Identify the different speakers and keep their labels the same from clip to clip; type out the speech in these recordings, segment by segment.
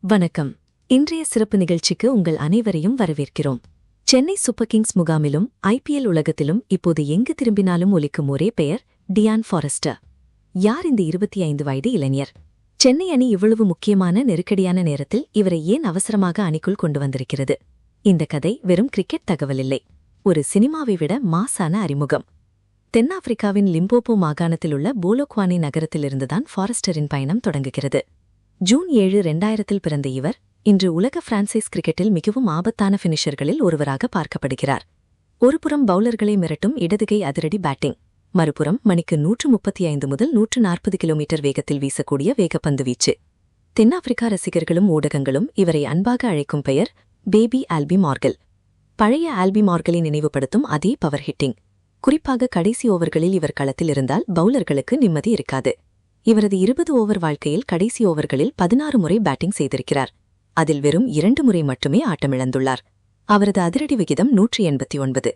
Speaker 1: வணக்கம். இன்றைய சிறப்பு நிகழ்ச்சிக்கு உங்கள் அனைவரையும் வரவேற்கிறோம். சென்னை சூப்பர் கிங்ஸ் முகாமிலும் IPL உலகத்திலும் இப்போது எங்கு திரும்பினாலும் ஒலிக்கும் ஒரே பெயர் டியான் ஃபாரஸ்டர். யார் இந்த 25 வயது இளைஞர்? சென்னை அணி இவ்வளவு முக்கியமான நெருக்கடியான நேரத்தில் இவரை ஏன் அவசரமாக அணிக்குள் கொண்டு வந்திருக்கிறது? இந்த கதை வெறும் கிரிக்கெட் தகவல் இல்லை, ஒரு சினிமாவை விட மாசான அறிமுகம். தென்னாப்பிரிக்காவின் லிம்போப்போ மாகாணத்திலுள்ள போலோக்வானி நகரத்திலிருந்துதான் ஃபாரஸ்டரின் பயணம் தொடங்குகிறது. ஜூன் 7, 2000 பிறந்த இவர் இன்று உலக பிரான்சைஸ் கிரிக்கெட்டில் மிகவும் ஆபத்தான ஃபினிஷர்களில் ஒருவராக பார்க்கப்படுகிறார். ஒருபுறம் பவுலர்களை மிரட்டும் இடதுகை அதிரடி பேட்டிங், மறுபுறம் மணிக்கு 135 முதல் 140 கிலோமீட்டர் வேகத்தில் வீசக்கூடிய வேகப்பந்து வீச்சு. தென்னாப்பிரிக்கா ரசிகர்களும் ஊடகங்களும் இவரை அன்பாக அழைக்கும் பெயர் பேபி ஆல்பி மார்கல். பழைய ஆல்பி மார்கலை நினைவுபடுத்தும் அதே பவர் ஹிட்டிங். குறிப்பாக கடைசி ஓவர்களில் இவர் களத்தில் இருந்தால் பவுலர்களுக்கு நிம்மதி இருக்காது. இவரது 20 ஓவர் வாழ்க்கையில் கடைசி ஓவர்களில் 16 முறை பேட்டிங் செய்திருக்கிறார். அதில் வெறும் 2 முறை மட்டுமே ஆட்டமிழந்துள்ளார். அவரது அதிரடி விகிதம் 189.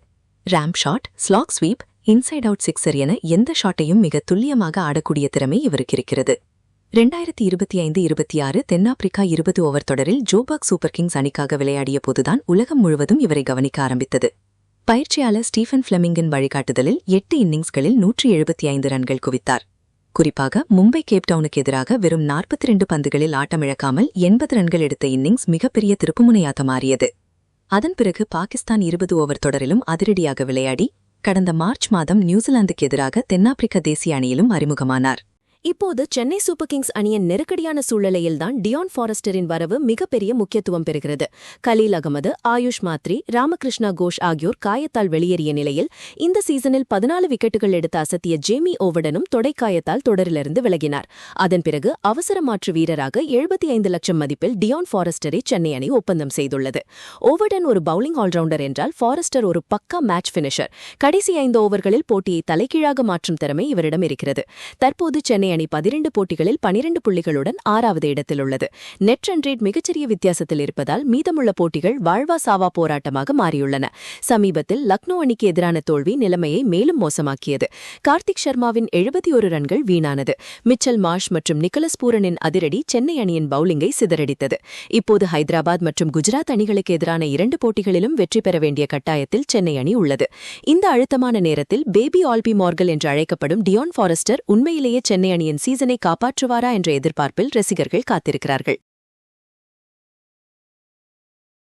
Speaker 1: Ramp shot, slog sweep, inside out sixer என எந்த ஷாட்டையும் மிக துல்லியமாக ஆடக்கூடிய திறமை இவருக்கு இருக்கிறது. 2025-26 தென்னாப்பிரிக்கா 20 ஓவர் தொடரில் ஜோபர்க் சூப்பர் கிங்ஸ் அணிக்காக விளையாடிய போதுதான் உலகம் முழுவதும் இவரை கவனிக்க ஆரம்பித்தது. பயிற்சியாளர் ஸ்டீஃபன் ஃபிளெமிங்கின் வழிகாட்டுதலில் 8 இன்னிங்ஸ்களில் 175 ரன்கள் குவித்தார். குறிப்பாக மும்பை கேப்டவுனுக்கு எதிராக வெறும் 42 பந்துகளில் ஆட்டமிழக்காமல் 80 ரன்கள் எடுத்த இன்னிங்ஸ் மிகப்பெரிய திருப்புமுனையாக மாறியது. அதன் பிறகு பாகிஸ்தான் 20 ஓவர் தொடரிலும் அதிரடியாக விளையாடி கடந்த மார்ச் மாதம் நியூசிலாந்துக்கு எதிராக தென்னாப்பிரிக்க தேசிய அணியிலும் அறிமுகமானார்.
Speaker 2: இப்போது சென்னை சூப்பர் கிங்ஸ் அணியின் நெருக்கடியான சூழ்நிலையில்தான் டியான் ஃபாரஸ்டரின் வரவு மிகப்பெரிய முக்கியத்துவம் பெறுகிறது. கலீல் அகமது, ஆயுஷ் மாத்ரி, ராமகிருஷ்ணா கோஷ் ஆகியோர் காயத்தால் வெளியேறிய நிலையில் இந்த சீசனில் 14 விக்கெட்டுகள் எடுத்து அசத்திய ஜேமி ஓவர்டனும் தொடைக்காயத்தால் தொடரிலிருந்து விலகினார். அதன் பிறகு அவசர மாற்று வீரராக 75 லட்சம் மதிப்பில் டியான் ஃபாரஸ்டரை சென்னை அணி ஒப்பந்தம் செய்துள்ளது. ஓவர்டன் ஒரு பவுலிங் ஆல்ரவுண்டர் என்றால் ஃபாரஸ்டர் ஒரு பக்கா மேட்ச் ஃபினிஷர். கடைசி 5 ஓவர்களில் போட்டியை தலைகீழாக மாற்றும் திறமை இவரிடம் இருக்கிறது. தற்போது சென்னை அணி 12 போட்டிகளில் 12 புள்ளிகளுடன் 6வது இடத்தில் உள்ளது. நெட் ரன் ரேட் மிகச்சிறிய வித்தியாசத்தில் இருப்பதால் மீதமுள்ள போட்டிகள் வாழ்வா சாவா போராட்டமாக மாறியுள்ளன. சமீபத்தில் லக்னோ அணிக்கு எதிரான தோல்வி நிலைமையை மேலும் மோசமாக்கியது. கார்த்திக் சர்மாவின் 71 ரன்கள் வீணானது. மிச்சல் மார்ஷ் மற்றும் நிக்கலஸ் பூரனின் அதிரடி சென்னை அணியின் பவுலிங்கை சிதறடித்தது. இப்போது ஹைதராபாத் மற்றும் குஜராத் அணிகளுக்கு எதிரான 2 போட்டிகளிலும் வெற்றி பெற வேண்டிய கட்டாயத்தில் சென்னை அணி உள்ளது. இந்த அழுத்தமான நேரத்தில் பேபி ஆல்பி மார்கல் என்று அழைக்கப்படும் டியான் ஃபாரஸ்டர் உண்மையிலேயே சென்னை அணியின் சீசனை காப்பாற்றுவாரா என்ற எதிர்பார்ப்பில் ரசிகர்கள் காத்திருக்கிறார்கள்.